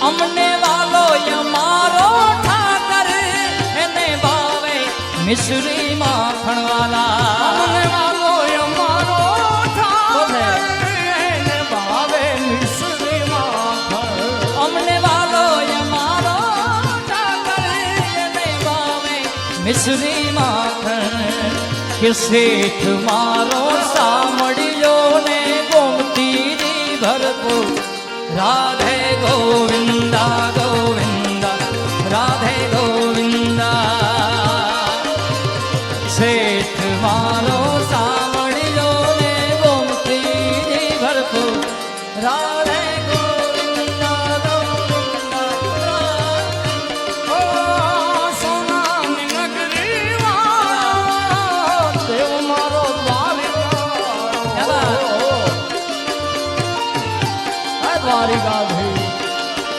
અમને વાલો અમારો ઠાકર એને ભાવે મિશ્રી માખણ વાલા અમને વાલો અમારો ઠાકર એને ભાવે મિશ્રી માખણ અમને વાલો અમારો ઠાકર એને ભાવે મિશ્રી માખણ કે શેઠ મારો સાંભળ્યો ને ગોમતી ભરપૂર રાધે ગોવિંદ